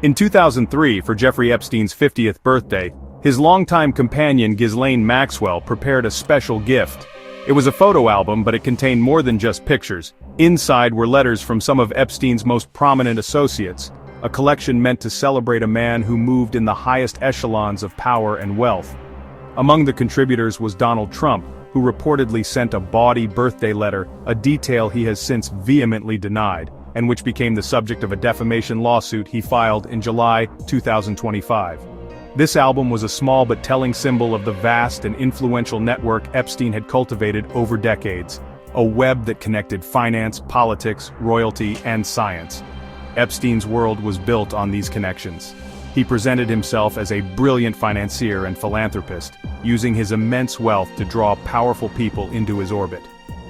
In 2003, for Jeffrey Epstein's 50th birthday, his longtime companion Ghislaine Maxwell prepared a special gift. It was a photo album, but it contained more than just pictures. Inside were letters from some of Epstein's most prominent associates, a collection meant to celebrate a man who moved in the highest echelons of power and wealth. Among the contributors was Donald Trump, who reportedly sent a bawdy birthday letter, a detail he has since vehemently denied, and which became the subject of a defamation lawsuit he filed in July 2025. This album was a small but telling symbol of the vast and influential network Epstein had cultivated over decades, a web that connected finance, politics, royalty, and science. Epstein's world was built on these connections. He presented himself as a brilliant financier and philanthropist, using his immense wealth to draw powerful people into his orbit.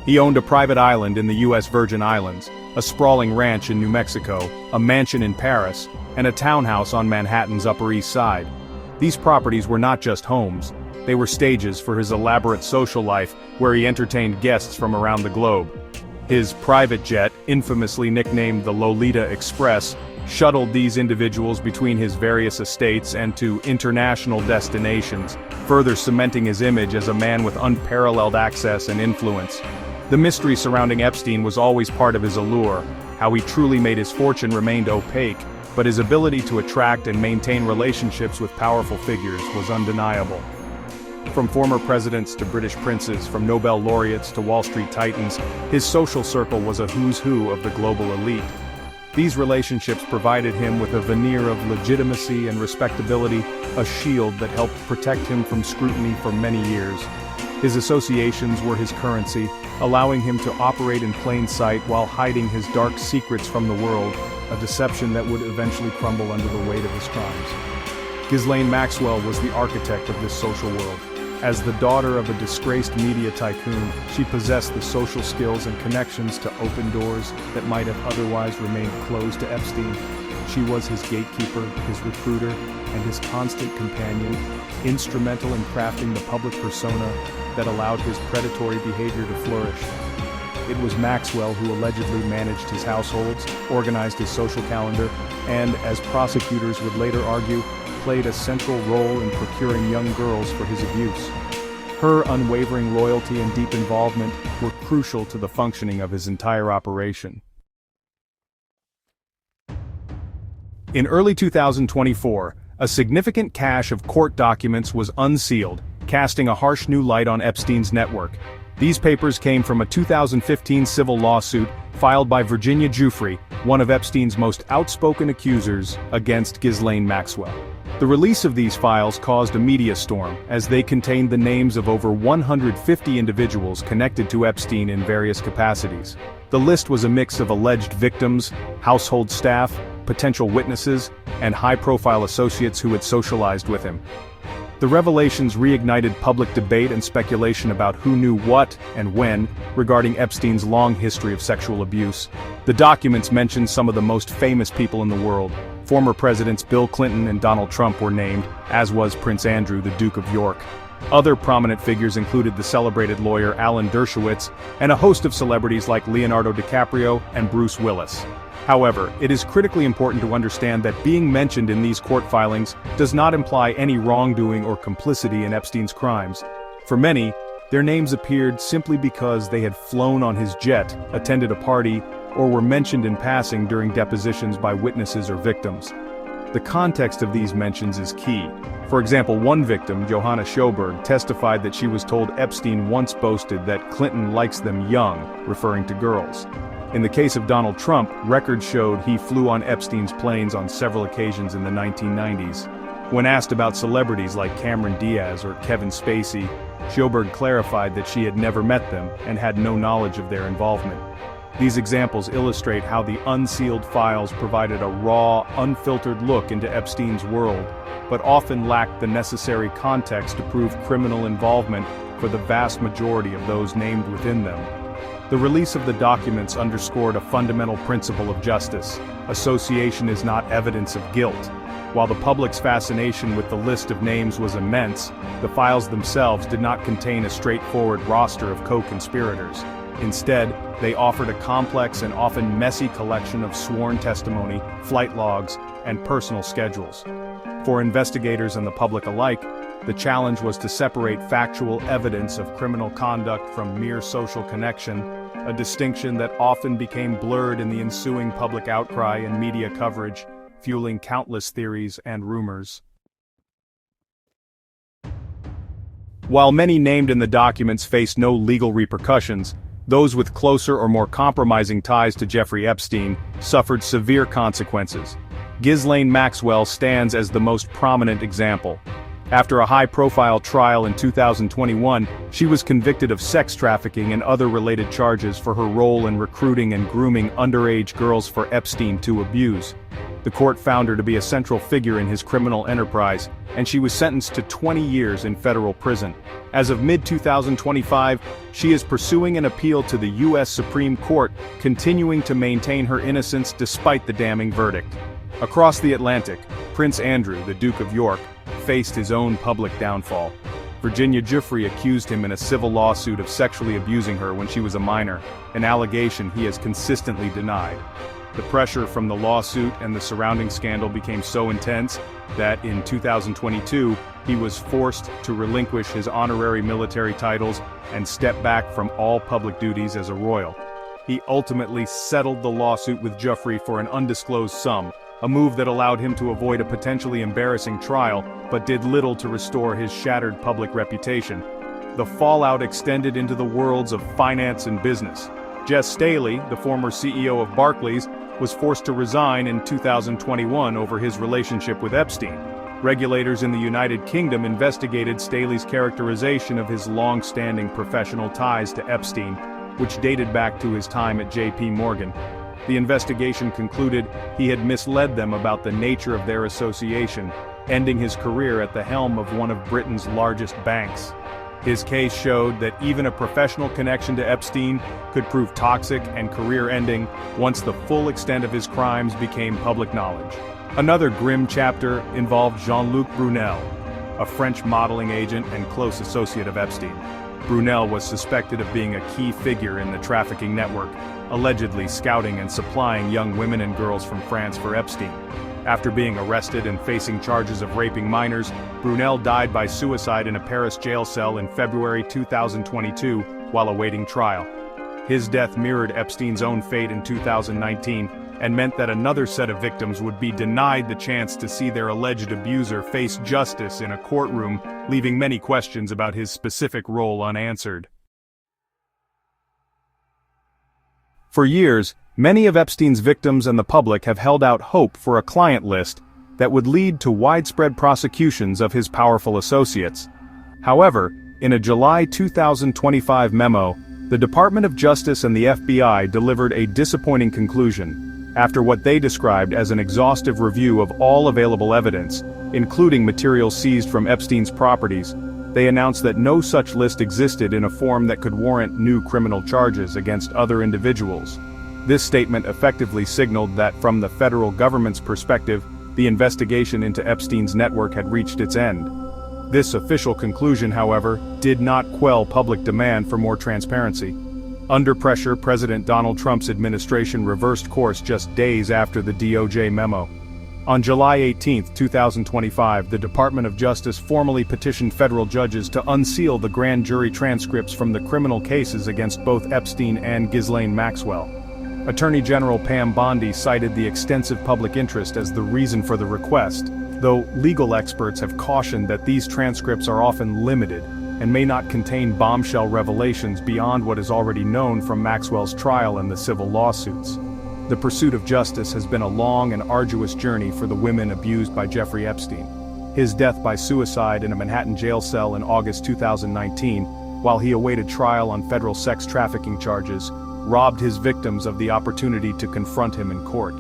He owned a private island in the U.S. Virgin Islands, a sprawling ranch in New Mexico, a mansion in Paris, and a townhouse on Manhattan's Upper East Side. These properties were not just homes, they were stages for his elaborate social life where he entertained guests from around the globe. His private jet, infamously nicknamed the Lolita Express, shuttled these individuals between his various estates and to international destinations, further cementing his image as a man with unparalleled access and influence. The mystery surrounding Epstein was always part of his allure. How he truly made his fortune remained opaque, but his ability to attract and maintain relationships with powerful figures was undeniable. From former presidents to British princes, from Nobel laureates to Wall Street titans, his social circle was a who's who of the global elite. These relationships provided him with a veneer of legitimacy and respectability, a shield that helped protect him from scrutiny for many years. His associations were his currency, allowing him to operate in plain sight while hiding his dark secrets from the world, a deception that would eventually crumble under the weight of his crimes. Ghislaine Maxwell was the architect of this social world. As the daughter of a disgraced media tycoon, she possessed the social skills and connections to open doors that might have otherwise remained closed to Epstein. She was his gatekeeper, his recruiter, and his constant companion, instrumental in crafting the public persona that allowed his predatory behavior to flourish. It was Maxwell who allegedly managed his households, organized his social calendar, and, as prosecutors would later argue, played a central role in procuring young girls for his abuse. Her unwavering loyalty and deep involvement were crucial to the functioning of his entire operation. In early 2024, a significant cache of court documents was unsealed, casting a harsh new light on Epstein's network. These papers came from a 2015 civil lawsuit filed by Virginia Giuffre, one of Epstein's most outspoken accusers, against Ghislaine Maxwell. The release of these files caused a media storm, as they contained the names of over 150 individuals connected to Epstein in various capacities. The list was a mix of alleged victims, household staff, potential witnesses, and high-profile associates who had socialized with him. The revelations reignited public debate and speculation about who knew what and when regarding Epstein's long history of sexual abuse. The documents mentioned some of the most famous people in the world. Former presidents Bill Clinton and Donald Trump were named, as was Prince Andrew, the Duke of York. Other prominent figures included the celebrated lawyer Alan Dershowitz and a host of celebrities like Leonardo DiCaprio and Bruce Willis. However, it is critically important to understand that being mentioned in these court filings does not imply any wrongdoing or complicity in Epstein's crimes. For many, their names appeared simply because they had flown on his jet, attended a party, or were mentioned in passing during depositions by witnesses or victims. The context of these mentions is key. For example, one victim, Johanna Schoberg, testified that she was told Epstein once boasted that Clinton likes them young, referring to girls. In the case of Donald Trump, records showed he flew on Epstein's planes on several occasions in the 1990s. When asked about celebrities like Cameron Diaz or Kevin Spacey, Schoberg clarified that she had never met them and had no knowledge of their involvement. These examples illustrate how the unsealed files provided a raw, unfiltered look into Epstein's world, but often lacked the necessary context to prove criminal involvement for the vast majority of those named within them. The release of the documents underscored a fundamental principle of justice. Association is not evidence of guilt. While the public's fascination with the list of names was immense, the files themselves did not contain a straightforward roster of co-conspirators. Instead, they offered a complex and often messy collection of sworn testimony, flight logs, and personal schedules. For investigators and the public alike, the challenge was to separate factual evidence of criminal conduct from mere social connection, a distinction that often became blurred in the ensuing public outcry and media coverage, fueling countless theories and rumors. While many named in the documents faced no legal repercussions, those with closer or more compromising ties to Jeffrey Epstein suffered severe consequences. Ghislaine Maxwell stands as the most prominent example. After a high-profile trial in 2021, she was convicted of sex trafficking and other related charges for her role in recruiting and grooming underage girls for Epstein to abuse. The court found her to be a central figure in his criminal enterprise, and she was sentenced to 20 years in federal prison. As of mid-2025, she is pursuing an appeal to the U.S. Supreme Court, continuing to maintain her innocence despite the damning verdict. Across the Atlantic, Prince Andrew, the Duke of York, faced his own public downfall. Virginia Giuffre accused him in a civil lawsuit of sexually abusing her when she was a minor, an allegation he has consistently denied. The pressure from the lawsuit and the surrounding scandal became so intense that in 2022, he was forced to relinquish his honorary military titles and step back from all public duties as a royal. He ultimately settled the lawsuit with Giuffre for an undisclosed sum, a move that allowed him to avoid a potentially embarrassing trial, but did little to restore his shattered public reputation. The fallout extended into the worlds of finance and business. Jes Staley, the former CEO of Barclays, was forced to resign in 2021 over his relationship with Epstein. Regulators in the United Kingdom investigated Staley's characterization of his long-standing professional ties to Epstein, which dated back to his time at J.P. Morgan. The investigation concluded he had misled them about the nature of their association, ending his career at the helm of one of Britain's largest banks. His case showed that even a professional connection to Epstein could prove toxic and career-ending once the full extent of his crimes became public knowledge. Another grim chapter involved Jean-Luc Brunel, a French modeling agent and close associate of Epstein. Brunel was suspected of being a key figure in the trafficking network, allegedly scouting and supplying young women and girls from France for Epstein. After being arrested and facing charges of raping minors, Brunel died by suicide in a Paris jail cell in February 2022 while awaiting trial. His death mirrored Epstein's own fate in 2019 and meant that another set of victims would be denied the chance to see their alleged abuser face justice in a courtroom, leaving many questions about his specific role unanswered. For years, many of Epstein's victims and the public have held out hope for a client list that would lead to widespread prosecutions of his powerful associates. However, in a July 2025 memo, the Department of Justice and the FBI delivered a disappointing conclusion. After what they described as an exhaustive review of all available evidence, including material seized from Epstein's properties, they announced that no such list existed in a form that could warrant new criminal charges against other individuals. This statement effectively signaled that from the federal government's perspective, the investigation into Epstein's network had reached its end. This official conclusion, however, did not quell public demand for more transparency. Under pressure, President Donald Trump's administration reversed course just days after the DOJ memo. On July 18, 2025, the Department of Justice formally petitioned federal judges to unseal the grand jury transcripts from the criminal cases against both Epstein and Ghislaine Maxwell. Attorney General Pam Bondi cited the extensive public interest as the reason for the request, though legal experts have cautioned that these transcripts are often limited and may not contain bombshell revelations beyond what is already known from Maxwell's trial and the civil lawsuits. The pursuit of justice has been a long and arduous journey for the women abused by Jeffrey Epstein. His death by suicide in a Manhattan jail cell in August 2019, while he awaited trial on federal sex trafficking charges, robbed his victims of the opportunity to confront him in court.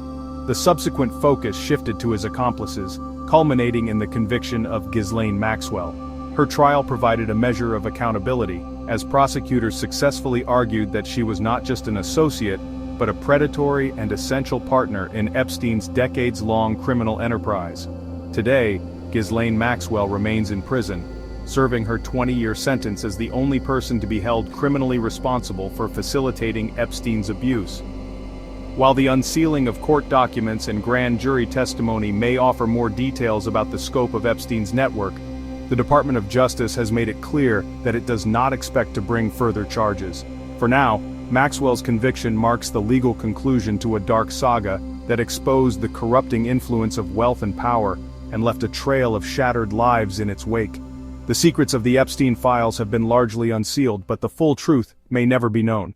The subsequent focus shifted to his accomplices, culminating in the conviction of Ghislaine Maxwell. Her trial provided a measure of accountability, as prosecutors successfully argued that she was not just an associate, but a predatory and essential partner in Epstein's decades-long criminal enterprise. Today, Ghislaine Maxwell remains in prison, serving her 20-year sentence as the only person to be held criminally responsible for facilitating Epstein's abuse. While the unsealing of court documents and grand jury testimony may offer more details about the scope of Epstein's network, the Department of Justice has made it clear that it does not expect to bring further charges. For now, Maxwell's conviction marks the legal conclusion to a dark saga that exposed the corrupting influence of wealth and power and left a trail of shattered lives in its wake. The secrets of the Epstein files have been largely unsealed, but the full truth may never be known.